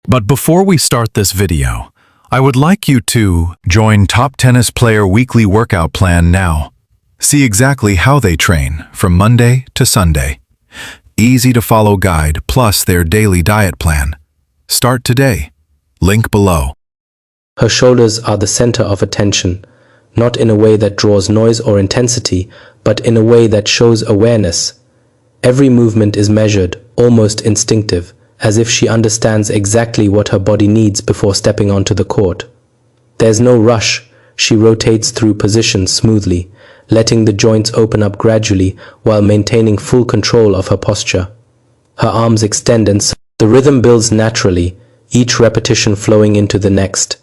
But before we start this video, I would like you to join Top Tennis Player Weekly Workout Plan now. See exactly how they train from Monday to Sunday. Easy to follow guide plus their daily diet plan. Start today. Link below. Her shoulders are the center of attention, not in a way that draws noise or intensity, but in a way that shows awareness. Every movement is measured, almost instinctive, as if she understands exactly what her body needs before stepping onto the court. There's no rush. She rotates through positions smoothly, letting the joints open up gradually while maintaining full control of her posture. Her arms extend and the rhythm builds naturally, each repetition flowing into the next.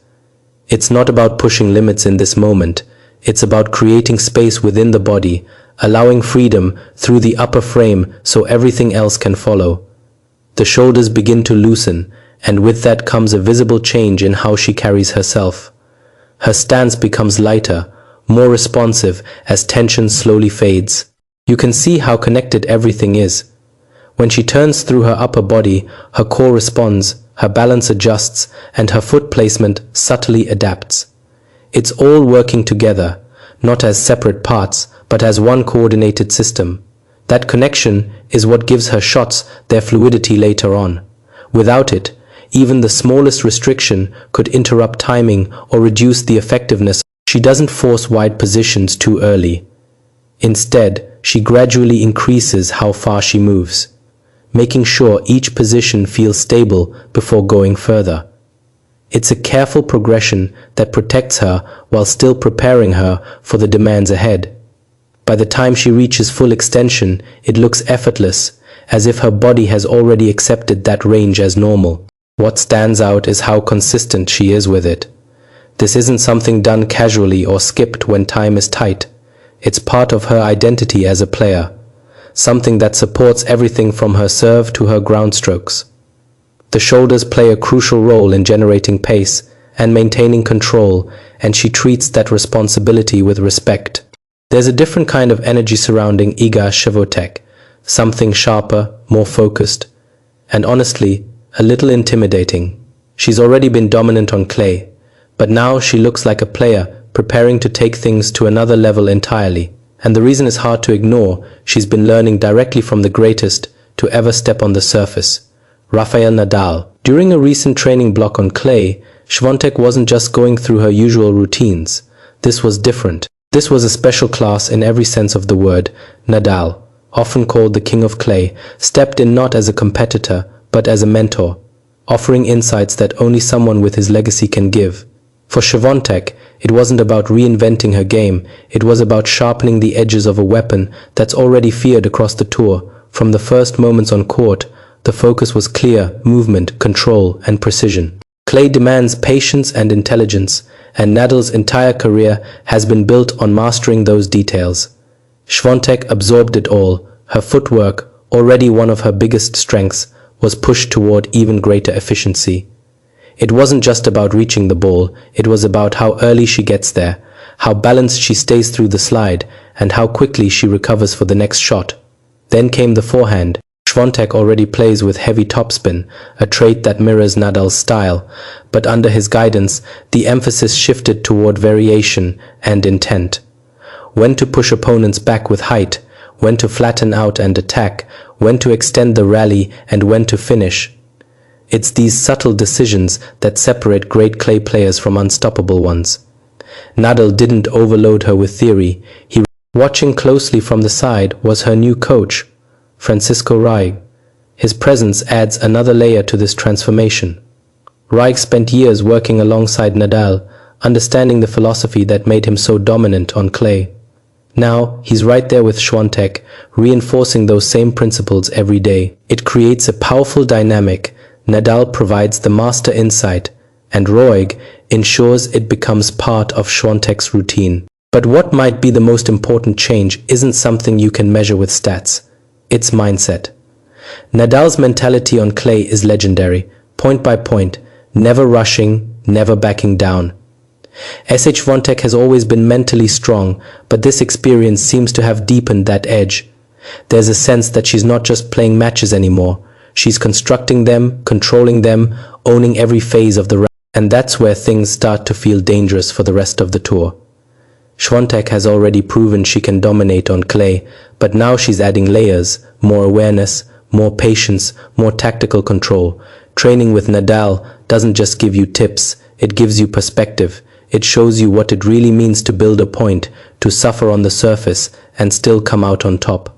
It's not about pushing limits in this moment. It's about creating space within the body, allowing freedom through the upper frame so everything else can follow. The shoulders begin to loosen, and with that comes a visible change in how she carries herself. Her stance becomes lighter, more responsive as tension slowly fades. You can see how connected everything is. When she turns through her upper body, her core responds, her balance adjusts, and her foot placement subtly adapts. It's all working together, not as separate parts, but as one coordinated system. That connection is what gives her shots their fluidity later on. Without it, even the smallest restriction could interrupt timing or reduce the effectiveness. She doesn't force wide positions too early. Instead, she gradually increases how far she moves, making sure each position feels stable before going further. It's a careful progression that protects her while still preparing her for the demands ahead. By the time she reaches full extension, it looks effortless, as if her body has already accepted that range as normal. What stands out is how consistent she is with it. This isn't something done casually or skipped when time is tight. It's part of her identity as a player, something that supports everything from her serve to her ground strokes. The shoulders play a crucial role in generating pace and maintaining control, and she treats that responsibility with respect. There's a different kind of energy surrounding Iga Świątek, something sharper, more focused, and honestly, a little intimidating. She's already been dominant on clay, but now she looks like a player preparing to take things to another level entirely. And the reason is hard to ignore. She's been learning directly from the greatest to ever step on the surface, Rafael Nadal. During a recent training block on clay, Świątek wasn't just going through her usual routines. This was different. This was a special class in every sense of the word. Nadal, often called the king of clay, stepped in not as a competitor, but as a mentor, offering insights that only someone with his legacy can give. For Świątek, it wasn't about reinventing her game, it was about sharpening the edges of a weapon that's already feared across the tour. From the first moments on court, the focus was clear: movement, control, and precision. Clay demands patience and intelligence, and Nadal's entire career has been built on mastering those details. Świątek absorbed it all. Her footwork, already one of her biggest strengths, was pushed toward even greater efficiency. It wasn't just about reaching the ball, it was about how early she gets there, how balanced she stays through the slide, and how quickly she recovers for the next shot. Then came the forehand. Świątek already plays with heavy topspin, a trait that mirrors Nadal's style, but under his guidance, the emphasis shifted toward variation and intent. When to push opponents back with height, when to flatten out and attack, when to extend the rally, and when to finish. It's these subtle decisions that separate great clay players from unstoppable ones. Nadal didn't overload her with theory. Watching closely from the side was her new coach, Francisco Raig. His presence adds another layer to this transformation. Raig spent years working alongside Nadal, understanding the philosophy that made him so dominant on clay. Now, he's right there with Świątek, reinforcing those same principles every day. It creates a powerful dynamic. Nadal provides the master insight, and Raig ensures it becomes part of Świątek's routine. But what might be the most important change isn't something you can measure with stats. It's mindset. Nadal's mentality on clay is legendary, point by point, never rushing, never backing down. Świątek has always been mentally strong, but this experience seems to have deepened that edge. There's a sense that she's not just playing matches anymore. She's constructing them, controlling them, owning every phase of the round, and that's where things start to feel dangerous for the rest of the tour. Świątek has already proven she can dominate on clay, but now she's adding layers, more awareness, more patience, more tactical control. Training with Nadal doesn't just give you tips, it gives you perspective. It shows you what it really means to build a point, to suffer on the surface, and still come out on top.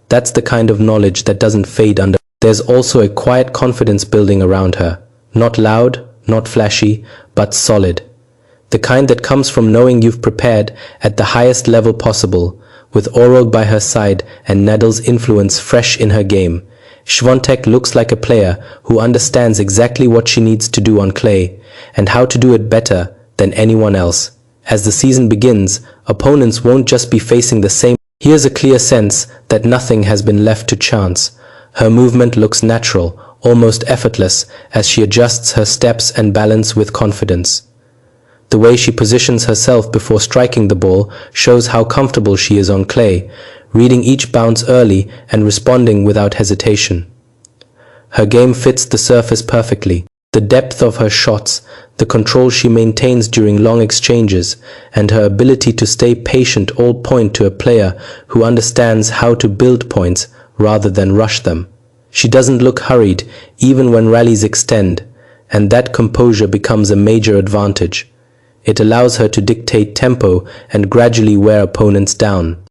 That's the kind of knowledge that doesn't fade under. There's also a quiet confidence building around her. Not loud, not flashy, but solid. The kind that comes from knowing you've prepared at the highest level possible, with Orog by her side and Nadal's influence fresh in her game. Świątek looks like a player who understands exactly what she needs to do on clay, and how to do it better than anyone else. As the season begins, opponents won't just be facing the same. Here's a clear sense that nothing has been left to chance. Her movement looks natural, almost effortless, as she adjusts her steps and balance with confidence. The way she positions herself before striking the ball shows how comfortable she is on clay, reading each bounce early and responding without hesitation. Her game fits the surface perfectly. The depth of her shots, the control she maintains during long exchanges, and her ability to stay patient all point to a player who understands how to build points rather than rush them. She doesn't look hurried even when rallies extend, and that composure becomes a major advantage. It allows her to dictate tempo and gradually wear opponents down.